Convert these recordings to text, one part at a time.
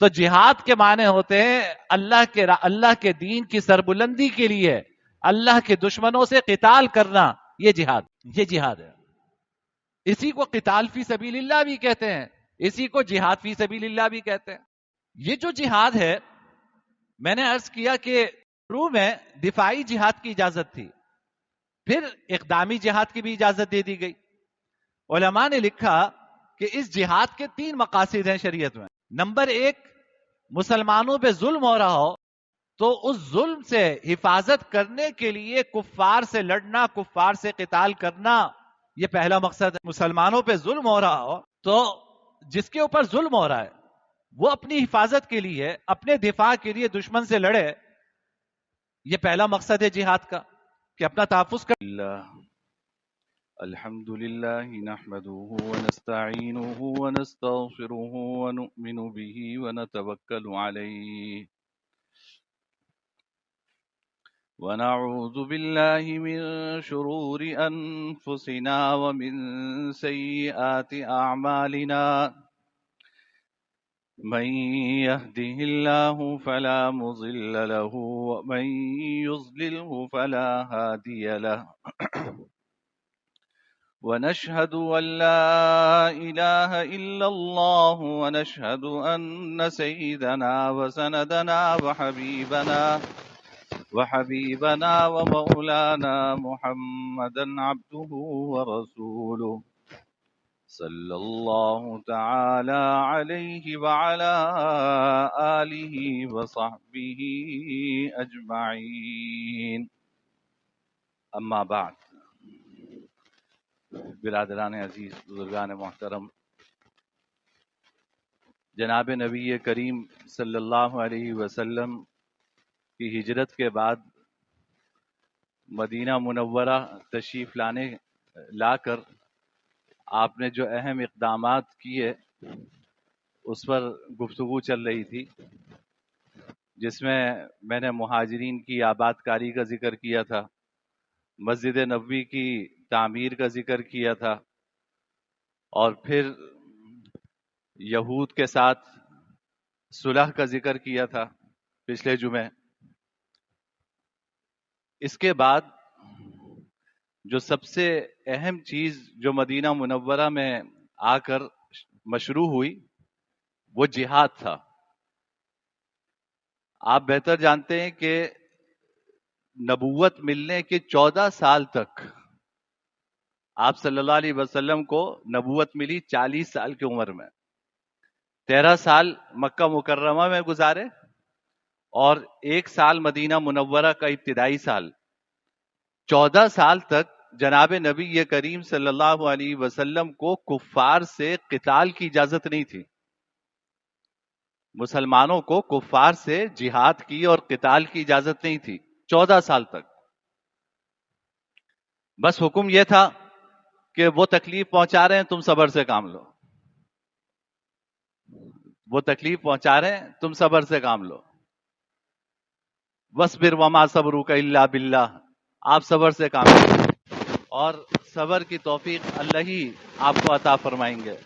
تو جہاد کے معنی ہوتے ہیں اللہ کے دین کی سربلندی کے لیے اللہ کے دشمنوں سے قتال کرنا. یہ جہاد ہے. اسی کو قتال فی سبیل اللہ بھی کہتے ہیں, اسی کو جہاد فی سبیل اللہ بھی کہتے ہیں. یہ جو جہاد ہے, میں نے عرض کیا کہ شروع میں دفاعی جہاد کی اجازت تھی, پھر اقدامی جہاد کی بھی اجازت دے دی گئی. علماء نے لکھا کہ اس جہاد کے 3 مقاصد ہیں شریعت میں. نمبر 1, مسلمانوں پہ ظلم ہو رہا ہو تو اس ظلم سے حفاظت کرنے کے لیے کفار سے لڑنا, کفار سے قتال کرنا, یہ پہلا مقصد ہے. مسلمانوں پہ ظلم ہو رہا ہو تو جس کے اوپر ظلم ہو رہا ہے وہ اپنی حفاظت کے لیے, اپنے دفاع کے لیے دشمن سے لڑے. یہ پہلا مقصد ہے جہاد کا کہ اپنا تحفظ کر. الحمد لله نحمده ونستعينه ونستغفره ونؤمن به ونتوكل عليه ونعوذ بالله من شرور أنفسنا ومن سيئات أعمالنا من يهده الله فلا مضل له ومن يضلله فلا هادي له ونشهد أن لا إله إلا الله ونشهد أن سيدنا وسندنا وحبيبنا ومولانا محمدا عبده ورسوله صلى الله تعالى عليه وعلى آله وصحبه أجمعين. أما بعد. برادران عزیز, بزرگان محترم, جناب نبی کریم صلی اللہ علیہ وسلم کی ہجرت کے بعد مدینہ منورہ تشریف لا کر آپ نے جو اہم اقدامات کیے اس پر گفتگو چل رہی تھی, جس میں نے مہاجرین کی آباد کاری کا ذکر کیا تھا, مسجد نبوی کی تعمیر کا ذکر کیا تھا, اور پھر یہود کے ساتھ صلح کا ذکر کیا تھا پچھلے جمعے. اس کے بعد جو سب سے اہم چیز جو مدینہ منورہ میں آ کر مشروع ہوئی وہ جہاد تھا. آپ بہتر جانتے ہیں کہ نبوت ملنے کے 14 سال تک آپ صلی اللہ علیہ وسلم کو نبوت ملی 40 سال کی عمر میں. 13 سال مکہ مکرمہ میں گزارے اور 1 سال مدینہ منورہ کا ابتدائی سال. 14 سال تک جناب نبی کریم صلی اللہ علیہ وسلم کو کفار سے قتال کی اجازت نہیں تھی. مسلمانوں کو کفار سے جہاد کی اور قتال کی اجازت نہیں تھی 14 سال تک. بس حکم یہ تھا کہ وہ تکلیف پہنچا رہے ہیں, تم صبر سے کام لو. وہ تکلیف پہنچا رہے ہیں, تم صبر سے کام لو. وَاصْبِرْ وَمَا صَبْرُكَ إِلَّا بِاللَّهِ, آپ صبر سے کام لو, اور صبر کی توفیق اللہ ہی آپ کو عطا فرمائیں گے.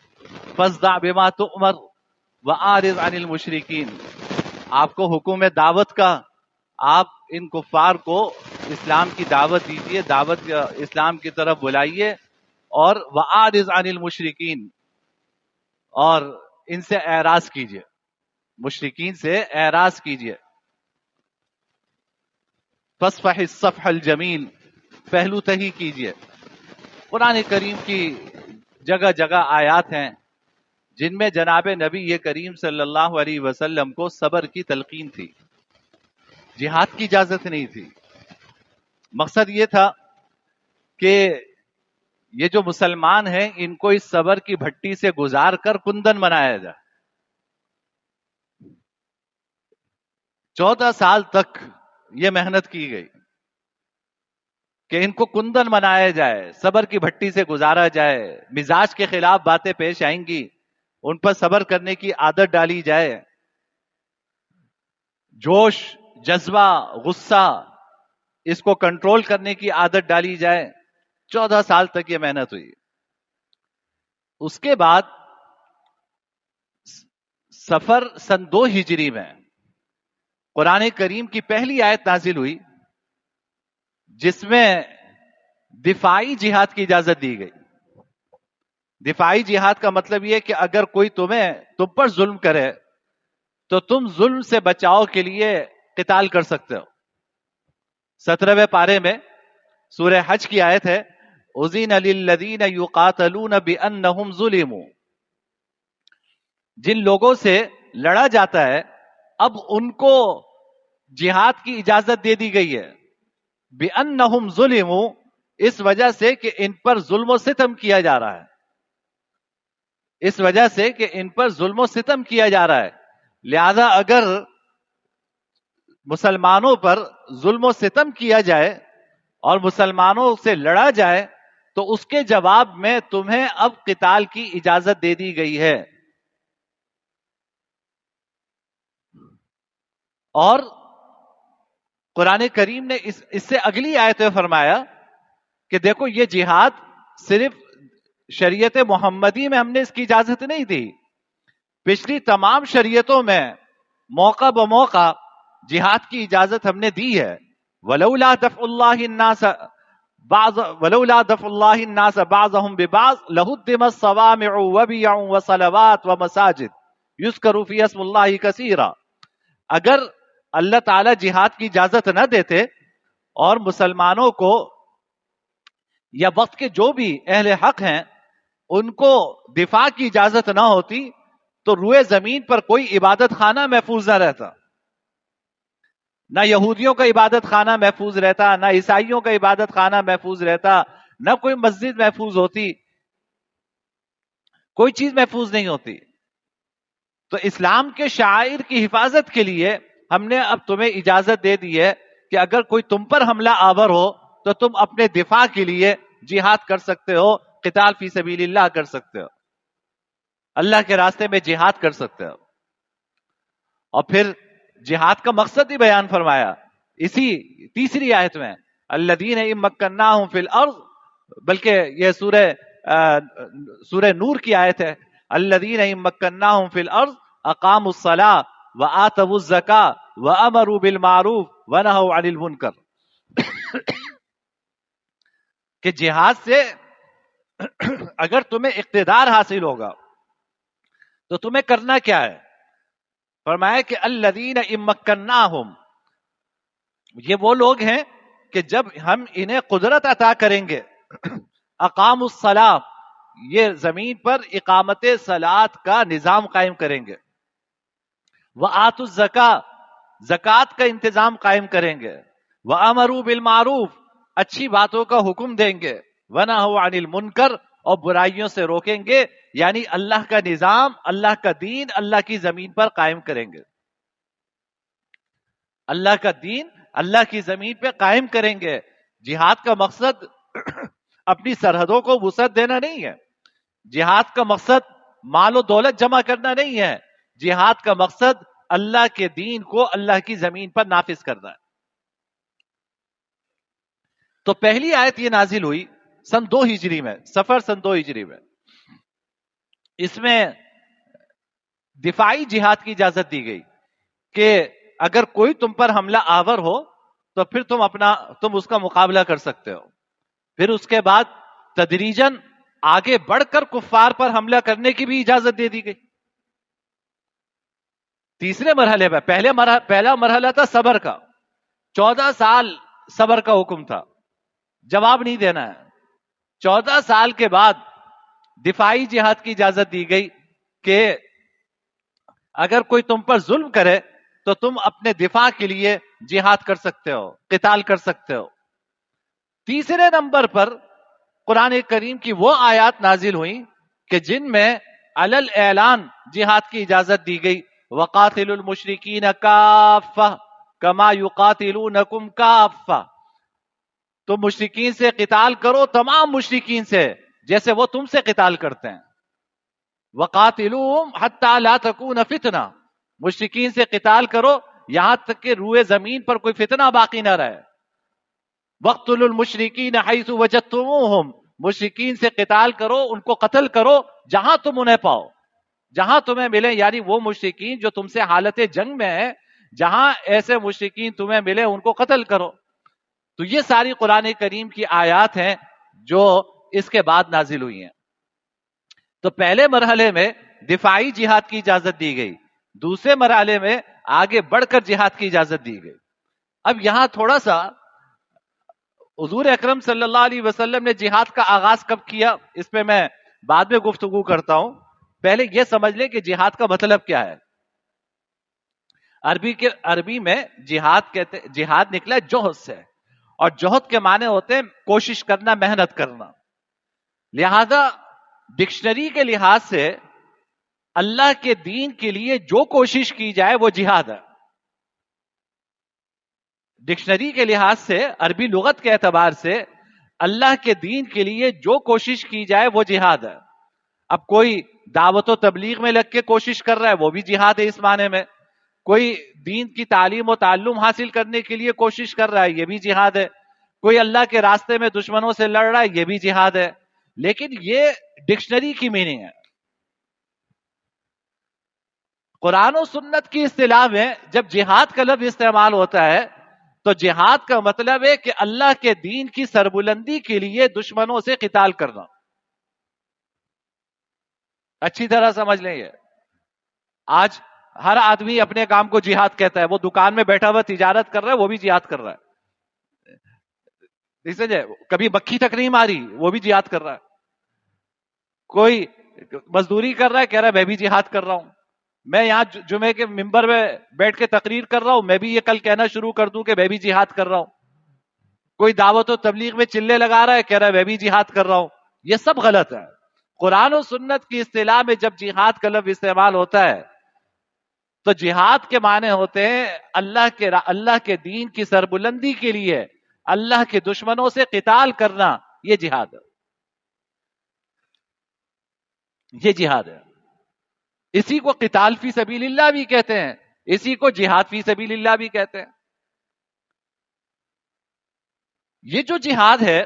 فَاصْدَعْ بِمَا تُؤْمَرُ وَأَعْرِضْ عَنِ الْمُشْرِكِينَ, آپ کو حکم ہے دعوت کا, آپ ان کفار کو اسلام کی دعوت دیجیے, دعوت اسلام کی طرف بلائیے, اور وَأَعْرِضْ عَنِ الْمُشْرِكِينَ, اور ان سے اعراض کیجیے, مشرکین سے اعراض کیجیے. فَاصْفَحِ الصَّفْحَ الْجَمِيلَ, پہلو تہی کیجیے. قرآن کریم کی جگہ جگہ آیات ہیں جن میں جناب نبی کریم صلی اللہ علیہ وسلم کو صبر کی تلقین تھی, جہاد کی اجازت نہیں تھی. مقصد یہ تھا کہ یہ جو مسلمان ہیں ان کو اس صبر کی بھٹی سے گزار کر کندن بنایا جائے. 14 سال تک یہ محنت کی گئی کہ ان کو کندن بنایا جائے, صبر کی بھٹی سے گزارا جائے. مزاج کے خلاف باتیں پیش آئیں گی, ان پر صبر کرنے کی عادت ڈالی جائے. جوش, جذبہ, غصہ, اس کو کنٹرول کرنے کی عادت ڈالی جائے. 14 سال تک یہ محنت ہوئی. اس کے بعد سفر سن 2 ہجری میں قرآن کریم کی پہلی آیت نازل ہوئی جس میں دفاعی جہاد کی اجازت دی گئی. دفاعی جہاد کا مطلب یہ کہ اگر کوئی تم پر ظلم کرے تو تم ظلم سے بچاؤ کے لیے قتال کر سکتے ہو. 17ویں پارے میں سورہ حج کی آیت ہے اذن للذین یقاتلون بانہم ظلموا. جن لوگوں سے لڑا جاتا ہے اب ان کو جہاد کی اجازت دے دی گئی ہے. بانہم ظلموا، اس وجہ سے کہ ان پر ظلم و ستم کیا جا رہا ہے. اس وجہ سے کہ ان پر ظلم و ستم کیا جا رہا ہے. لہذا اگر مسلمانوں پر ظلم و ستم کیا جائے اور مسلمانوں سے لڑا جائے تو اس کے جواب میں تمہیں اب قتال کی اجازت دے دی گئی ہے. اور قرآن کریم نے اس سے اگلی آیت میں فرمایا کہ دیکھو یہ جہاد صرف شریعت محمدی میں ہم نے اس کی اجازت نہیں دی، پچھلی تمام شریعتوں میں موقع بموقع جہاد کی اجازت ہم نے دی ہے. ولولا دفع اللہ الناس بعضهم ببعض لهدمت الصوامع وبيع وصلوات ومساجد يذكر في اسم الله كثيرا. اگر اللہ تعالی جہاد کی اجازت نہ دیتے اور مسلمانوں کو یا وقت کے جو بھی اہل حق ہیں ان کو دفاع کی اجازت نہ ہوتی تو روئے زمین پر کوئی عبادت خانہ محفوظ نہ رہتا. نہ یہودیوں کا عبادت خانہ محفوظ رہتا، نہ عیسائیوں کا عبادت خانہ محفوظ رہتا، نہ کوئی مسجد محفوظ ہوتی، کوئی چیز محفوظ نہیں ہوتی. تو اسلام کے شعائر کی حفاظت کے لیے ہم نے اب تمہیں اجازت دے دی ہے کہ اگر کوئی تم پر حملہ آور ہو تو تم اپنے دفاع کے لیے جہاد کر سکتے ہو، قتال فی سبیل اللہ کر سکتے ہو، اللہ کے راستے میں جہاد کر سکتے ہو. اور پھر جہاد کا مقصد ہی بیان فرمایا اسی تیسری آیت میں الذین ان مکناہم فی الارض، بلکہ یہ سورہ نور کی آیت ہے الذین ان مکناہم فی الارض اقاموا الصلاۃ وآتوا الزکاۃ وامروا بالمعروف ونہوا عن المنکر. کہ جہاد سے اگر تمہیں اقتدار حاصل ہوگا تو تمہیں کرنا کیا ہے؟ فرمایا کہ الذین ان مکناہم، یہ وہ لوگ ہیں کہ جب ہم انہیں قدرت عطا کریں گے، اقاموا الصلاۃ، یہ زمین پر اقامت صلاۃ کا نظام قائم کریں گے، وآتوا الزکاۃ، زکوٰۃ کا انتظام قائم کریں گے، وامروا بالمعروف، اچھی باتوں کا حکم دیں گے، ونہوا عن المنکر، اور برائیوں سے روکیں گے، یعنی اللہ کا نظام، اللہ کا دین اللہ کی زمین پر قائم کریں گے. اللہ کا دین اللہ کی زمین پہ قائم کریں گے. جہاد کا مقصد اپنی سرحدوں کو وسعت دینا نہیں ہے، جہاد کا مقصد مال و دولت جمع کرنا نہیں ہے، جہاد کا مقصد اللہ کے دین کو اللہ کی زمین پر نافذ کرنا ہے. تو پہلی آیت یہ نازل ہوئی سن 2 ہجری میں، سفر سن 2 ہجری میں. اس میں دفاعی جہاد کی اجازت دی گئی کہ اگر کوئی تم پر حملہ آور ہو تو پھر تم اس کا مقابلہ کر سکتے ہو. پھر اس کے بعد تدریجاً آگے بڑھ کر کفار پر حملہ کرنے کی بھی اجازت دے دی گئی. تیسرے مرحلے میں پہلا مرحلہ تھا صبر کا، 14 سال صبر کا حکم تھا، جواب نہیں دینا ہے. 14 سال کے بعد دفاعی جہاد کی اجازت دی گئی کہ اگر کوئی تم پر ظلم کرے تو تم اپنے دفاع کے لیے جہاد کر سکتے ہو، قتال کر سکتے ہو. تیسرے نمبر پر قرآن کریم کی وہ آیات نازل ہوئیں کہ جن میں علل اعلان جہاد کی اجازت دی گئی. وَقَاتِلُوا الْمُشْرِكِينَ كَافَّةً كَمَا يُقَاتِلُونَكُمْ كَافَّةً، تم مشرکین سے قتال کرو، تمام مشرکین سے جیسے وہ تم سے قتال کرتے ہیں. وَقَاتِلُوهُمْ حَتَّى لَا تَكُونَ فِتْنَةٌ، مشرکین سے قتال کرو یہاں تک کہ روئے زمین پر کوئی فتنہ باقی نہ رہے. وَاقْتُلُوا الْمُشْرِكِينَ حَيْثُ وَجَدتُّمُوهُمْ، مشرکین سے قتال کرو، ان کو قتل کرو جہاں تم انہیں پاؤ. جہاں تمہیں ملے، یعنی وہ مشرکین جو تم سے حالت جنگ میں ہیں، جہاں ایسے مشرکین تمہیں ملے ان کو قتل کرو. تو یہ ساری قرآن کریم کی آیات ہیں جو اس کے بعد نازل ہوئی ہیں. تو پہلے مرحلے میں دفاعی جہاد کی اجازت دی گئی، دوسرے مرحلے میں آگے بڑھ کر جہاد کی اجازت دی گئی. اب یہاں تھوڑا سا حضور اکرم صلی اللہ علیہ وسلم نے جہاد کا آغاز کب کیا، اس پہ میں بعد میں گفتگو کرتا ہوں. پہلے یہ سمجھ لیں کہ جہاد کا مطلب کیا ہے. عربی میں جہاد نکلا ہے جوہد سے، اور جوہد کے معنی ہوتے ہیں کوشش کرنا، محنت کرنا. لہذا ڈکشنری کے لحاظ سے اللہ کے دین کے لیے جو کوشش کی جائے وہ جہاد ہے. ڈکشنری کے لحاظ سے، عربی لغت کے اعتبار سے اللہ کے دین کے لیے جو کوشش کی جائے وہ جہاد ہے. اب کوئی دعوت و تبلیغ میں لگ کے کوشش کر رہا ہے وہ بھی جہاد ہے اس معنی میں. کوئی دین کی تعلیم و تعلم حاصل کرنے کے لیے کوشش کر رہا ہے یہ بھی جہاد ہے. کوئی اللہ کے راستے میں دشمنوں سے لڑ رہا ہے یہ بھی جہاد ہے. لیکن یہ ڈکشنری کی میننگ ہے. قرآن و سنت کی اصطلاح میں جب جہاد کا لفظ استعمال ہوتا ہے تو جہاد کا مطلب ہے کہ اللہ کے دین کی سربلندی کے لیے دشمنوں سے قتال کرنا. اچھی طرح سمجھ لیں. یہ آج ہر آدمی اپنے کام کو جہاد کہتا ہے. وہ دکان میں بیٹھا ہوا تجارت کر رہا ہے وہ بھی جہاد کر رہا ہے. کبھی مکھی تک نہیں ماری وہ بھی جہاد کر رہا ہے. کوئی مزدوری کر رہا ہے کہہ رہا ہے میں بھی جہاد کر رہا ہوں. میں یہاں جمعے کے ممبر میں بیٹھ کے تقریر کر رہا ہوں، میں بھی یہ کل کہنا شروع کر دوں کہ میں بھی جہاد کر رہا ہوں. کوئی دعوت و تبلیغ میں چلے لگا رہا ہے کہہ رہا ہے میں بھی جہاد کر رہا ہوں. یہ سب غلط ہے. قرآن و سنت کی اصطلاح میں جب جہاد کا لفظ استعمال ہوتا ہے تو جہاد کے معنی ہوتے ہیں اللہ کے دین کی سربلندی کے لیے اللہ کے دشمنوں سے قتال کرنا. یہ جہاد ہے. یہ جہاد ہے. اسی کو قتال فی سبیل اللہ بھی کہتے ہیں، اسی کو جہاد فی سبیل اللہ بھی کہتے ہیں. یہ جو جہاد ہے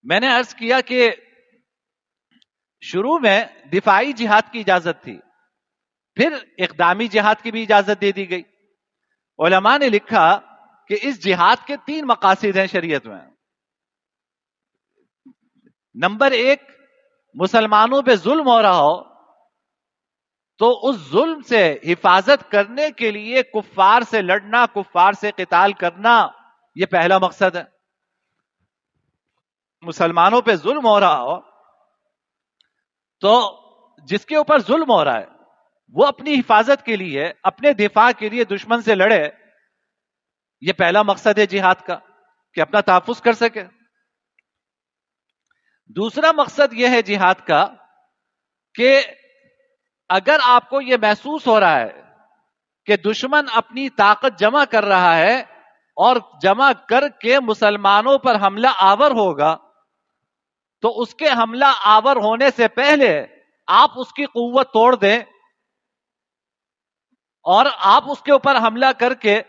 میں نے عرض کیا کہ شروع میں دفاعی جہاد کی اجازت تھی، پھر اقدامی جہاد کی بھی اجازت دے دی گئی. علماء نے لکھا کہ اس جہاد کے 3 مقاصد ہیں شریعت میں. نمبر 1، مسلمانوں پہ ظلم ہو رہا ہو تو اس ظلم سے حفاظت کرنے کے لیے کفار سے لڑنا، کفار سے قتال کرنا، یہ پہلا مقصد ہے. مسلمانوں پہ ظلم ہو رہا ہو تو جس کے اوپر ظلم ہو رہا ہے وہ اپنی حفاظت کے لیے، اپنے دفاع کے لیے دشمن سے لڑے. یہ پہلا مقصد ہے جہاد کا کہ اپنا تحفظ کر سکے. دوسرا مقصد یہ ہے جہاد کا کہ اگر آپ کو یہ محسوس ہو رہا ہے کہ دشمن اپنی طاقت جمع کر رہا ہے اور جمع کر کے مسلمانوں پر حملہ آور ہوگا تو اس کے حملہ آور ہونے سے پہلے آپ اس کی قوت توڑ دیں اور آپ اس کے اوپر حملہ کر کے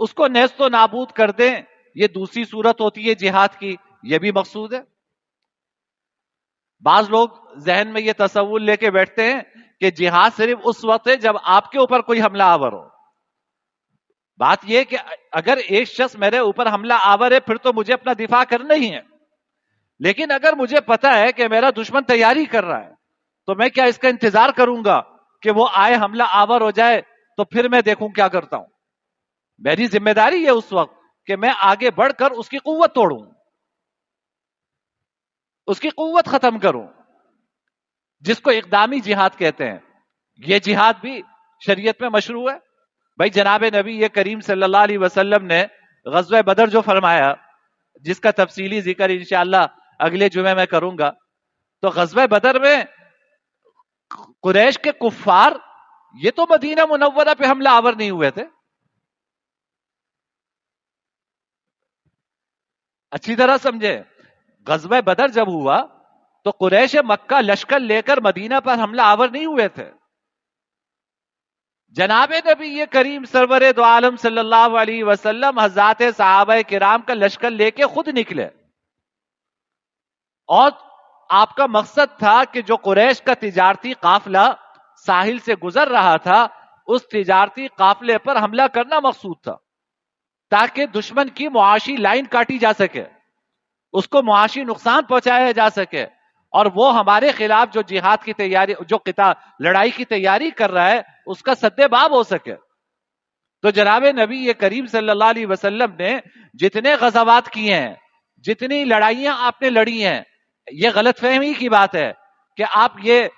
اس کو نیست و نابود کر دیں. یہ دوسری صورت ہوتی ہے جہاد کی. یہ بھی مقصود ہے. بعض لوگ ذہن میں یہ تصور لے کے بیٹھتے ہیں کہ جہاد صرف اس وقت ہے جب آپ کے اوپر کوئی حملہ آور ہو. بات یہ کہ اگر ایک شخص میرے اوپر حملہ آور ہے پھر تو مجھے اپنا دفاع کرنا ہی ہے. لیکن اگر مجھے پتا ہے کہ میرا دشمن تیاری کر رہا ہے تو میں کیا اس کا انتظار کروں گا کہ وہ آئے حملہ آور ہو جائے تو پھر میں دیکھوں کیا کرتا ہوں؟ میری ذمہ داری ہے اس وقت کہ میں آگے بڑھ کر اس کی قوت توڑوں، اس کی قوت ختم کروں، جس کو اقدامی جہاد کہتے ہیں. یہ جہاد بھی شریعت میں مشروع ہے. بھائی جناب نبی یہ کریم صلی اللہ علیہ وسلم نے غزوہ بدر جو فرمایا، جس کا تفصیلی ذکر انشاءاللہ اگلے جمعے میں کروں گا، تو غزوہ بدر میں قریش کے کفار یہ تو مدینہ منورہ پہ حملہ آور نہیں ہوئے تھے. اچھی طرح سمجھے. غزوہ بدر جب ہوا تو قریش مکہ لشکر لے کر مدینہ پر حملہ آور نہیں ہوئے تھے. جناب نبی یہ کریم سرور دو عالم صلی اللہ علیہ وسلم حضرات صحابہ کرام کا لشکر لے کے خود نکلے اور آپ کا مقصد تھا کہ جو قریش کا تجارتی قافلہ ساحل سے گزر رہا تھا اس تجارتی قافلے پر حملہ کرنا مقصود تھا تاکہ دشمن کی معاشی لائن کاٹی جا سکے, اس کو معاشی نقصان پہنچایا جا سکے, اور وہ ہمارے خلاف جو جہاد کی تیاری, جو لڑائی کی تیاری کر رہا ہے اس کا سد باب ہو سکے. تو جناب نبی یہ کریم صلی اللہ علیہ وسلم نے جتنے غزوات کیے ہیں, جتنی لڑائیاں آپ نے لڑی ہیں, یہ غلط فہمی کی بات ہے کہ آپ یہ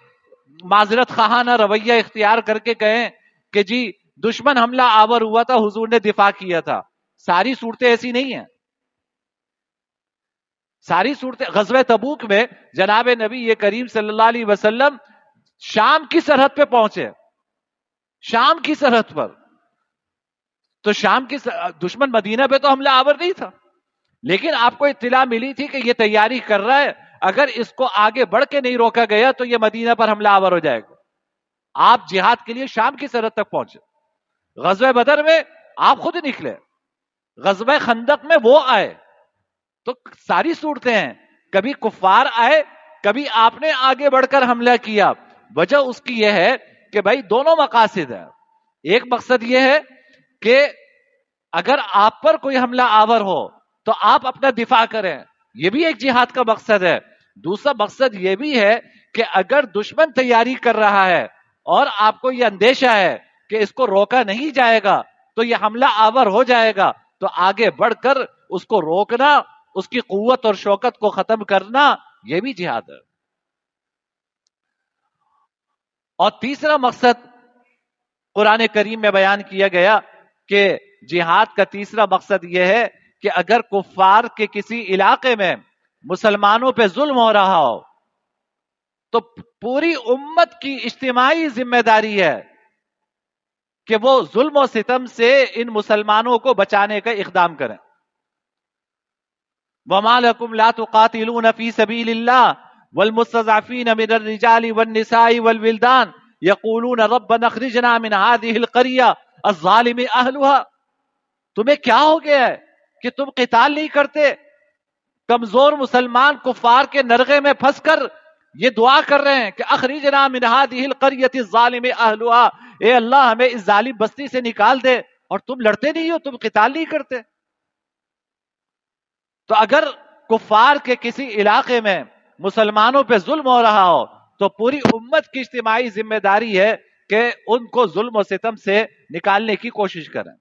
معذرت خواہانہ رویہ اختیار کر کے کہیں کہ جی دشمن حملہ آور ہوا تھا, حضور نے دفاع کیا تھا. ساری صورتیں ایسی نہیں ہیں. ساری صورتیں, غزوہ تبوک میں جناب نبی یہ کریم صلی اللہ علیہ وسلم شام کی سرحد پہ پہنچے, شام کی سرحد پر. تو شام کی دشمن مدینہ پہ تو حملہ آور نہیں تھا, لیکن آپ کو اطلاع ملی تھی کہ یہ تیاری کر رہا ہے, اگر اس کو آگے بڑھ کے نہیں روکا گیا تو یہ مدینہ پر حملہ آور ہو جائے گا. آپ جہاد کے لیے شام کی سرحد تک پہنچے. غزوہ بدر میں آپ خود نکلے, غزوہ خندق میں وہ آئے. تو ساری صورتیں ہیں, کبھی کفار آئے, کبھی آپ نے آگے بڑھ کر حملہ کیا. وجہ اس کی یہ ہے کہ بھائی دونوں مقاصد ہیں. ایک مقصد یہ ہے کہ اگر آپ پر کوئی حملہ آور ہو تو آپ اپنا دفاع کریں, یہ بھی ایک جہاد کا مقصد ہے. دوسرا مقصد یہ بھی ہے کہ اگر دشمن تیاری کر رہا ہے اور آپ کو یہ اندیشہ ہے کہ اس کو روکا نہیں جائے گا تو یہ حملہ آور ہو جائے گا, تو آگے بڑھ کر اس کو روکنا, اس کی قوت اور شوکت کو ختم کرنا, یہ بھی جہاد ہے. اور تیسرا مقصد قرآن کریم میں بیان کیا گیا کہ جہاد کا تیسرا مقصد یہ ہے کہ اگر کفار کے کسی علاقے میں مسلمانوں پہ ظلم ہو رہا ہو تو پوری امت کی اجتماعی ذمہ داری ہے کہ وہ ظلم و ستم سے ان مسلمانوں کو بچانے کا اقدام کریں. وَمَا لَكُمْ لَا تُقَاتِلُونَ فِي سَبِيلِ اللَّهِ وَالْمُسْتَضْعَفِينَ مِنَ الرِّجَالِ وَالنِّسَاءِ وَالْوِلْدَانِ يَقُولُونَ رَبَّنَا اخْرِجْنَا مِنْ هَذِهِ الْقَرْيَةِ الظَّالِمِ أَهْلُهَا. تمہیں کیا ہو گیا ہے کہ تم قتال نہیں کرتے؟ کمزور مسلمان کفار کے نرغے میں پھنس کر یہ دعا کر رہے ہیں کہ اخرجنا من هذه القرية الظالم اهلها, اے اللہ ہمیں اس ظالم بستی سے نکال دے, اور تم لڑتے نہیں ہو, تم قتال نہیں کرتے. تو اگر کفار کے کسی علاقے میں مسلمانوں پہ ظلم ہو رہا ہو تو پوری امت کی اجتماعی ذمہ داری ہے کہ ان کو ظلم و ستم سے نکالنے کی کوشش کریں.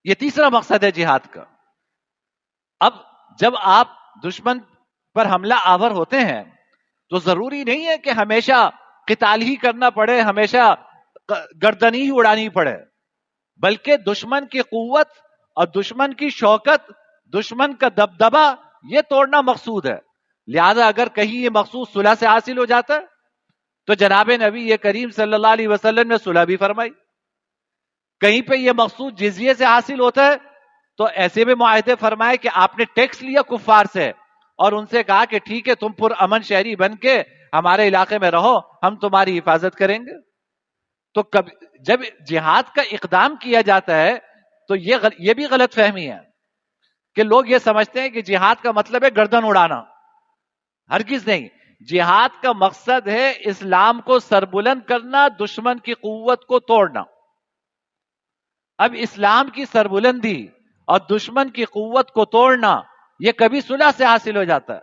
یہ تیسرا مقصد ہے جہاد کا. اب جب آپ دشمن پر حملہ آور ہوتے ہیں تو ضروری نہیں ہے کہ ہمیشہ قتال ہی کرنا پڑے, ہمیشہ گردنی ہی اڑانی پڑے, بلکہ دشمن کی قوت اور دشمن کی شوکت, دشمن کا دبدبا, یہ توڑنا مقصود ہے. لہذا اگر کہیں یہ مقصود صلح سے حاصل ہو جاتا ہے تو جناب نبی یہ کریم صلی اللہ علیہ وسلم نے صلح بھی فرمائی. کہیں پہ یہ مقصود جزیے سے حاصل ہوتا ہے تو ایسے بھی معاہدے فرمائے کہ آپ نے ٹیکس لیا کفار سے اور ان سے کہا کہ ٹھیک ہے تم پر امن شہری بن کے ہمارے علاقے میں رہو, ہم تمہاری حفاظت کریں گے. تو جب جہاد کا اقدام کیا جاتا ہے تو یہ بھی غلط فہمی ہے کہ لوگ یہ سمجھتے ہیں کہ جہاد کا مطلب ہے گردن اڑانا. ہرگز نہیں. جہاد کا مقصد ہے اسلام کو سربلند کرنا, دشمن کی قوت کو توڑنا. اب اسلام کی سربلندی اور دشمن کی قوت کو توڑنا یہ کبھی صلح سے حاصل ہو جاتا ہے,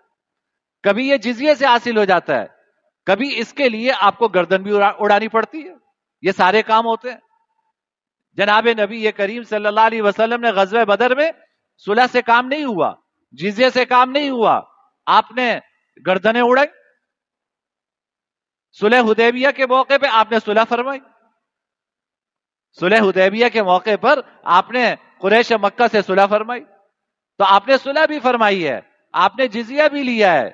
کبھی یہ جزیے سے حاصل ہو جاتا ہے, کبھی اس کے لیے آپ کو گردن بھی اڑانی پڑتی ہے. یہ سارے کام ہوتے ہیں. جناب نبی یہ کریم صلی اللہ علیہ وسلم نے غزوہ بدر میں صلح سے کام نہیں ہوا, جزیے سے کام نہیں ہوا, آپ نے گردنیں اڑائی. صلح حدیبیہ کے موقع پہ آپ نے صلح فرمائی. صلح حدیبیہ کے موقع پر آپ نے قریش مکہ سے صلح فرمائی. تو آپ نے صلح بھی فرمائی ہے, آپ نے جزیہ بھی لیا ہے.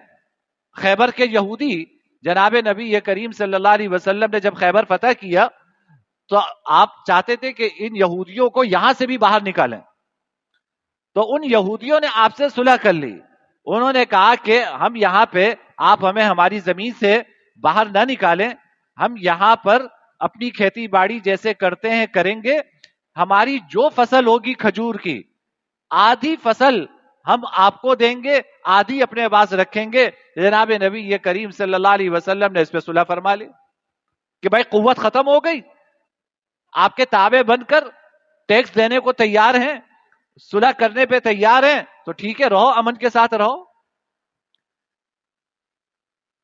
خیبر کے یہودی جناب نبی یہ کریم صلی اللہ علیہ وسلم نے جب خیبر فتح کیا تو آپ چاہتے تھے کہ ان یہودیوں کو یہاں سے بھی باہر نکالیں. تو ان یہودیوں نے آپ سے صلح کر لی. انہوں نے کہا کہ ہم یہاں پہ, آپ ہمیں ہماری زمین سے باہر نہ نکالیں, ہم یہاں پر اپنی کھیتی باڑی جیسے کرتے ہیں کریں گے. ہماری جو فصل ہوگی کھجور کی, آدھی فصل ہم آپ کو دیں گے، آدھی اپنے پاس رکھیں گے. جناب نبی یہ کریم صلی اللہ علیہ وسلم نے اس پہ صلح فرما لی کہ بھائی قوت ختم ہو گئی، آپ کے تابع بن کر ٹیکس دینے کو تیار ہیں، صلح کرنے پہ تیار ہیں، تو ٹھیک ہے، رہو، امن کے ساتھ رہو.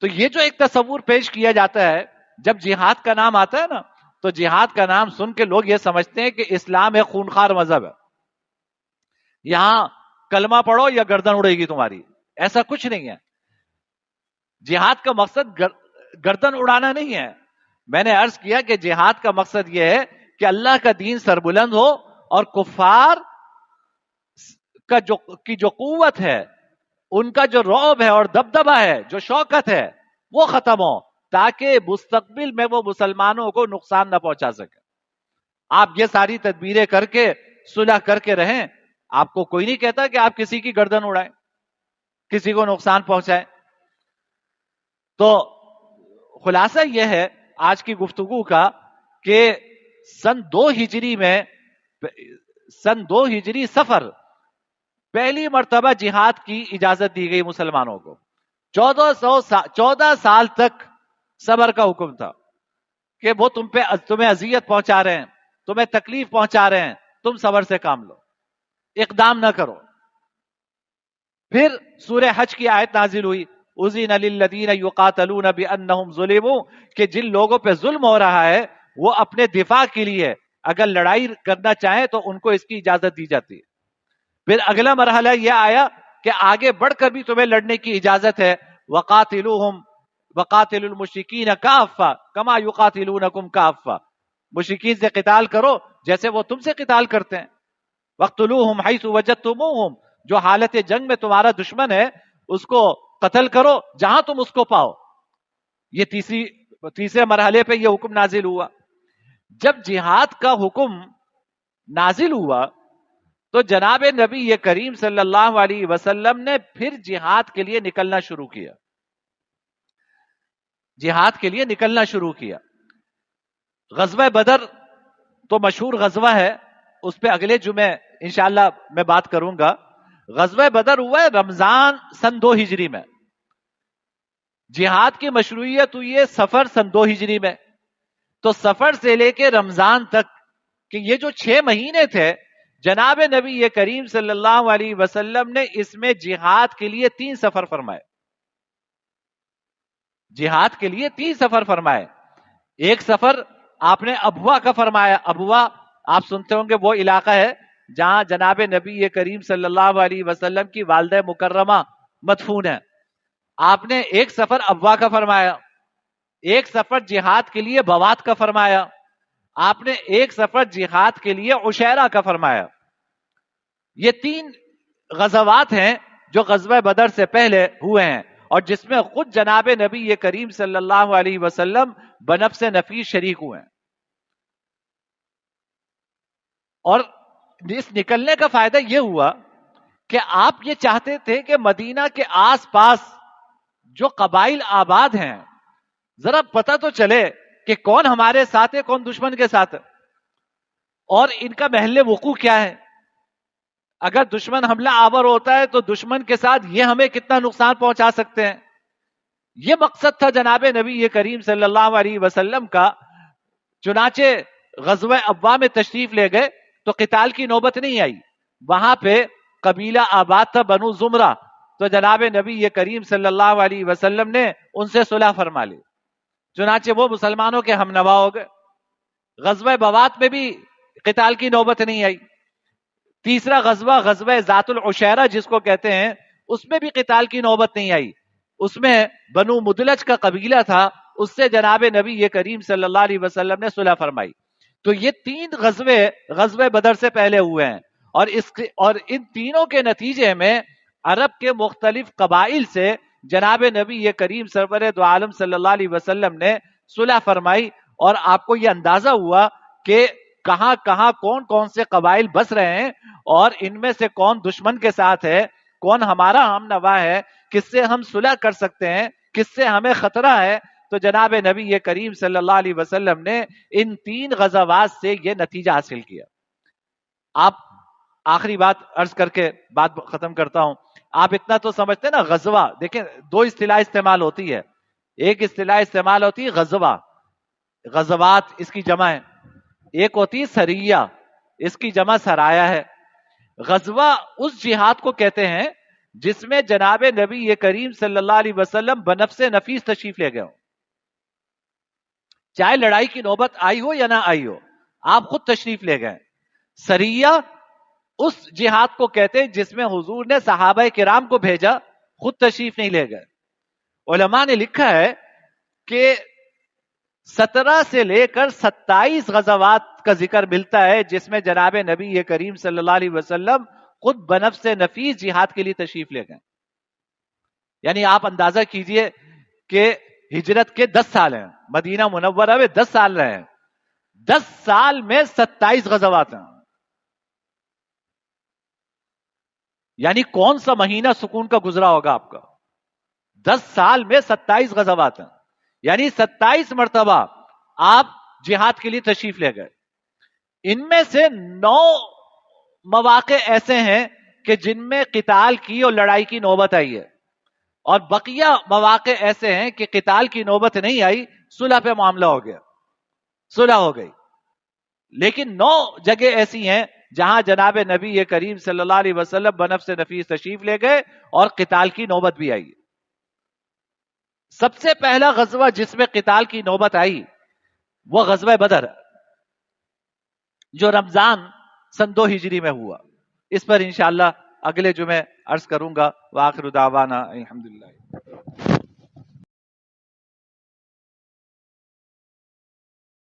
تو یہ جو ایک تصور پیش کیا جاتا ہے جب جہاد کا نام آتا ہے نا، تو جہاد کا نام سن کے لوگ یہ سمجھتے ہیں کہ اسلام ایک خونخوار مذہب ہے، یہاں کلمہ پڑھو یا گردن اڑے گی تمہاری. ایسا کچھ نہیں ہے. جہاد کا مقصد گردن اڑانا نہیں ہے. میں نے عرض کیا کہ جہاد کا مقصد یہ ہے کہ اللہ کا دین سربلند ہو اور کفار کی جو قوت ہے، ان کا جو رعب ہے اور دبدبہ ہے، جو شوکت ہے، وہ ختم ہو، تاکہ مستقبل میں وہ مسلمانوں کو نقصان نہ پہنچا سکے. آپ یہ ساری تدبیریں کر کے صلح کر کے رہیں، آپ کو کوئی نہیں کہتا کہ آپ کسی کی گردن اڑائیں، کسی کو نقصان پہنچائیں. تو خلاصہ یہ ہے آج کی گفتگو کا کہ سن 2 ہجری سفر پہلی مرتبہ جہاد کی اجازت دی گئی مسلمانوں کو. 14 سال تک صبر کا حکم تھا کہ وہ تمہیں اذیت پہنچا رہے ہیں، تمہیں تکلیف پہنچا رہے ہیں، تم صبر سے کام لو، اقدام نہ کرو. پھر سورہ حج کی آیت نازل ہوئی، اذن للذین یقاتلون بانہم ظلموا، کہ جن لوگوں پہ ظلم ہو رہا ہے وہ اپنے دفاع کے لیے اگر لڑائی کرنا چاہیں تو ان کو اس کی اجازت دی جاتی ہے. پھر اگلا مرحلہ یہ آیا کہ آگے بڑھ کر بھی تمہیں لڑنے کی اجازت ہے، وقاتلوا المشرکین کافہ کما یقاتلونکم کافہ، مشرکین سے قتال کرو جیسے وہ تم سے قتال کرتے ہیں. وقتلوہم حیث وجدتموہم، جو حالت جنگ میں تمہارا دشمن ہے اس کو قتل کرو جہاں تم اس کو پاؤ. یہ تیسرے مرحلے پہ یہ حکم نازل ہوا. جب جہاد کا حکم نازل ہوا تو جناب نبی یہ کریم صلی اللہ علیہ وسلم نے پھر جہاد کے لیے نکلنا شروع کیا. جہاد کے لیے نکلنا شروع کیا. غزوہ بدر تو مشہور غزوہ ہے، اس پہ اگلے جمعے انشاءاللہ میں بات کروں گا. غزوہ بدر ہوا ہے رمضان سن 2 ہجری میں. جہاد کی مشروعیت ہوئی ہے سفر سن 2 ہجری میں. تو سفر سے لے کے رمضان تک کہ یہ جو 6 مہینے تھے، جناب نبی یہ کریم صلی اللہ علیہ وسلم نے اس میں جہاد کے لیے 3 سفر فرمائے. جہاد کے لیے 3 سفر فرمائے. ایک سفر آپ نے ابوا کا فرمایا. ابوا آپ سنتے ہوں گے وہ علاقہ ہے جہاں جناب نبی یہ کریم صلی اللہ علیہ وسلم کی والدہ مکرمہ مدفون ہے. آپ نے ایک سفر ابوا کا فرمایا، ایک سفر جہاد کے لیے بوات کا فرمایا، آپ نے ایک سفر جہاد کے لیے عشیرہ کا فرمایا. یہ 3 غزوات ہیں جو غزوہ بدر سے پہلے ہوئے ہیں اور جس میں خود جناب نبی یہ کریم صلی اللہ علیہ وسلم بنفس نفیس شریک ہوئے ہیں. اور اس نکلنے کا فائدہ یہ ہوا کہ آپ یہ چاہتے تھے کہ مدینہ کے آس پاس جو قبائل آباد ہیں ذرا پتہ تو چلے کہ کون ہمارے ساتھ ہے، کون دشمن کے ساتھ ہے، اور ان کا محل وقوع کیا ہے. اگر دشمن حملہ آور ہوتا ہے تو دشمن کے ساتھ یہ ہمیں کتنا نقصان پہنچا سکتے ہیں. یہ مقصد تھا جناب نبی یہ کریم صلی اللہ علیہ وسلم کا. چنانچہ غزوہ ابوا میں تشریف لے گئے تو قتال کی نوبت نہیں آئی. وہاں پہ قبیلہ آباد تھا بنو زمرہ، تو جناب نبی یہ کریم صلی اللہ علیہ وسلم نے ان سے صلح فرما لی. چنانچہ وہ مسلمانوں کے ہم نوا ہو گئے. غزوہ بوات میں بھی قتال کی نوبت نہیں آئی. تیسرا غزوہ غزوہ ذات العشیرہ جس کو کہتے ہیں، اس میں بھی قتال کی نوبت نہیں آئی. اس میں بنو مدلج کا قبیلہ تھا، اس سے جناب نبی یہ کریم صلی اللہ علیہ وسلم نے صلح فرمائی. تو یہ 3 غزوے بدر سے پہلے ہوئے ہیں اور ان تینوں کے نتیجے میں عرب کے مختلف قبائل سے جناب نبی یہ کریم سرور دو عالم صلی اللہ علیہ وسلم نے صلح فرمائی. اور آپ کو یہ اندازہ ہوا کہ کہاں کہاں کون کون سے قبائل بس رہے ہیں اور ان میں سے کون دشمن کے ساتھ ہے، کون ہمارا ہم نوا ہے، کس سے ہم صلح کر سکتے ہیں، کس سے ہمیں خطرہ ہے. تو جناب نبی یہ کریم صلی اللہ علیہ وسلم نے ان 3 غزوات سے یہ نتیجہ حاصل کیا. آپ آخری بات عرض کر کے بات ختم کرتا ہوں. آپ اتنا تو سمجھتے نا غزوہ، دیکھیں دو اصطلاح استعمال ہوتی ہے. ایک اصطلاح استعمال ہوتی ہے غزوہ، غزوات اس کی جمع ہے. ایک ہوتی ہے سریہ، اس کی جمع سرایا ہے. غزوہ اس جہاد کو کہتے ہیں جس میں جناب نبی کریم صلی اللہ علیہ وسلم بنفس نفیس تشریف لے گئے ہوں. چاہے لڑائی کی نوبت آئی ہو یا نہ آئی ہو، آپ خود تشریف لے گئے. سریہ اس جہاد کو کہتے ہیں جس میں حضور نے صحابہ کرام کو بھیجا، خود تشریف نہیں لے گئے. علماء نے لکھا ہے کہ 17 سے لے کر 27 غزوات کا ذکر ملتا ہے جس میں جناب نبی کریم صلی اللہ علیہ وسلم خود بنفس نفیس جہاد کے لیے تشریف لے گئے. یعنی آپ اندازہ کیجئے کہ ہجرت کے 10 سال ہیں، مدینہ منورہ میں 10 سال رہے ہیں، 10 سال میں 27 غزوات ہیں. یعنی کون سا مہینہ سکون کا گزرا ہوگا آپ کا؟ 10 سال میں 27 غزوات ہیں، یعنی 27 مرتبہ آپ جہاد کے لیے تشریف لے گئے. ان میں سے 9 مواقع ایسے ہیں کہ جن میں قتال کی اور لڑائی کی نوبت آئی ہے، اور بقیہ مواقع ایسے ہیں کہ قتال کی نوبت نہیں آئی، صلح پہ معاملہ ہو گیا، صلح ہو گئی. لیکن 9 جگہ ایسی ہیں جہاں جناب نبی کریم صلی اللہ علیہ وسلم بنفس نفیس تشریف لے گئے اور قتال کی نوبت بھی آئی. سب سے پہلا غزوہ جس میں قتال کی نوبت آئی وہ غزوہ بدر، جو رمضان سن 2 ہجری میں ہوا. اس پر انشاءاللہ اگلے جمعے عرض کروں گا. وآخر دعوانا الحمدللہ.